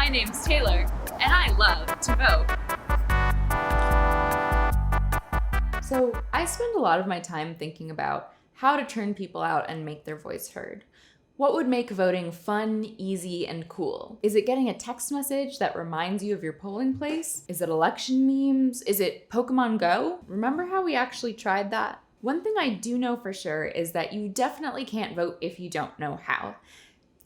My name's Taylor, and I love to vote. So I spend a lot of my time thinking about how to turn people out and make their voice heard. What would make voting fun, easy, and cool? Is it getting a text message that reminds you of your polling place? Is it election memes? Is it Pokemon Go? Remember how we actually tried that? One thing I do know for sure is that you definitely can't vote if you don't know how.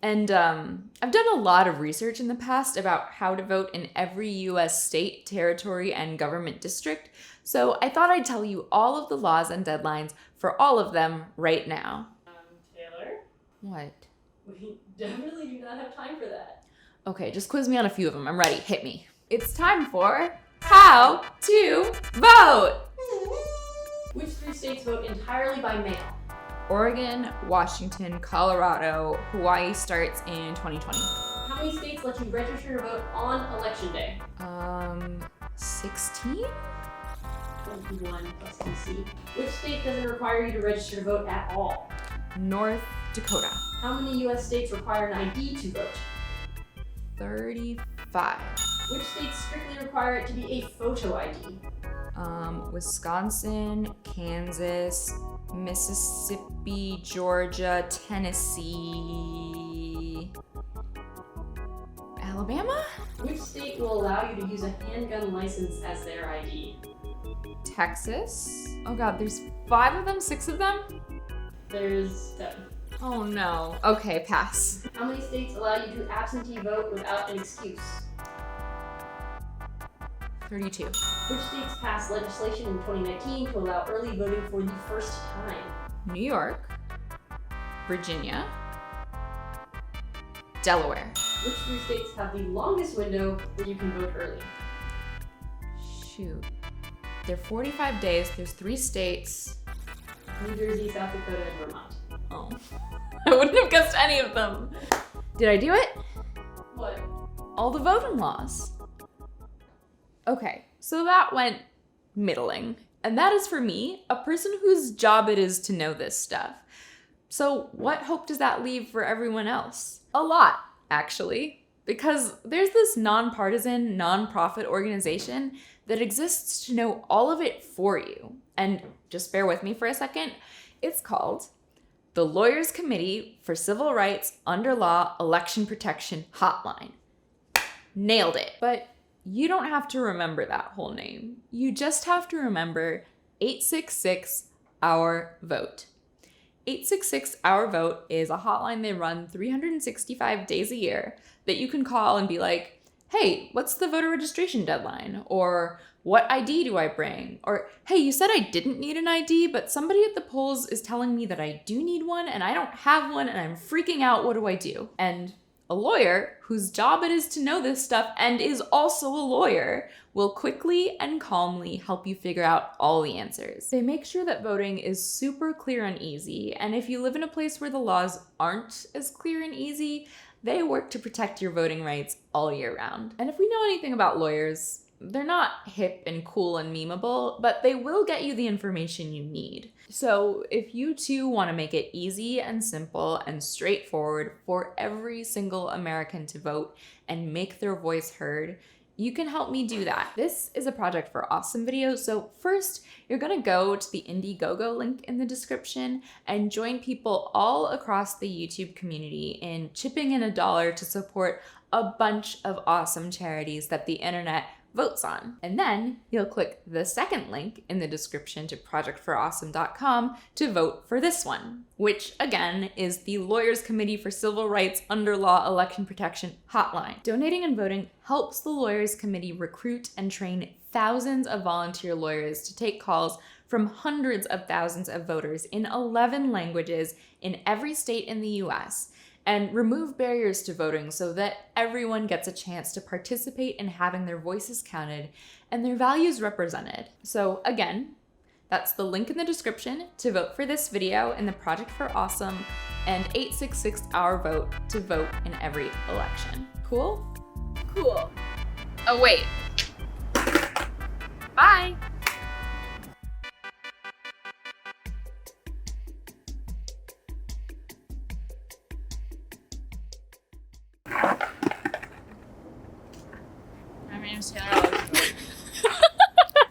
And I've done a lot of research in the past about how to vote in every US state, territory, and government district, so I thought I'd tell you all of the laws and deadlines for all of them right now. Taylor? What? We definitely do not have time for that. Okay, just quiz me on a few of them. I'm ready. Hit me. It's time for How to Vote! Which 3 states vote entirely by mail? Oregon, Washington, Colorado, Hawaii starts in 2020. How many states let you register to vote on election day? 16? 21 plus DC. Which state doesn't require you to register to vote at all? North Dakota. How many US states require an ID to vote? 35. Which states strictly require it to be a photo ID? Wisconsin, Kansas, Mississippi, Georgia, Tennessee, Alabama? Which state will allow you to use a handgun license as their ID? Texas? Oh god, there's 5 of them? 6 of them? There's 7. Oh no. Okay, pass. How many states allow you to absentee vote without an excuse? 32. Which states passed legislation in 2019 to allow early voting for the first time? New York, Virginia, Delaware. Which 3 states have the longest window where you can vote early? Shoot. They're 45 days, there's 3 states. New Jersey, South Dakota, and Vermont. Oh. I wouldn't have guessed any of them. Did I do it? What? All the voting laws. Okay, so that went middling. And that is for me, a person whose job it is to know this stuff. So what hope does that leave for everyone else? A lot, actually. Because there's this nonpartisan, nonprofit organization that exists to know all of it for you. And just bear with me for a second. It's called the Lawyers Committee for Civil Rights Under Law Election Protection Hotline. Nailed it. But you don't have to remember that whole name. You just have to remember 866-OUR-VOTE. 866-OUR-VOTE is a hotline they run 365 days a year that you can call and be like, hey, what's the voter registration deadline? Or what ID do I bring? Or, hey, you said I didn't need an ID, but somebody at the polls is telling me that I do need one and I don't have one and I'm freaking out. What do I do? And a lawyer, whose job it is to know this stuff and is also a lawyer, will quickly and calmly help you figure out all the answers. They make sure that voting is super clear and easy, and if you live in a place where the laws aren't as clear and easy, they work to protect your voting rights all year round. And if we know anything about lawyers, they're not hip and cool and memeable, but they will get you the information you need. So if you too want to make it easy and simple and straightforward for every single American to vote and make their voice heard, you can help me do that. This is a Project for Awesome video, so first you're gonna go to the Indiegogo link in the description and join people all across the YouTube community in chipping in $1 to support a bunch of awesome charities that the internet votes on. And then you'll click the second link in the description to projectforawesome.com to vote for this one, which again is the Lawyers Committee for Civil Rights Under Law Election Protection Hotline. Donating and voting helps the Lawyers Committee recruit and train thousands of volunteer lawyers to take calls from hundreds of thousands of voters in 11 languages in every state in the US, and remove barriers to voting so that everyone gets a chance to participate in having their voices counted and their values represented. So again, that's the link in the description to vote for this video in the Project for Awesome and 866-OUR-VOTE to vote in every election. Cool? Cool. Oh wait. Bye! name's Taylor.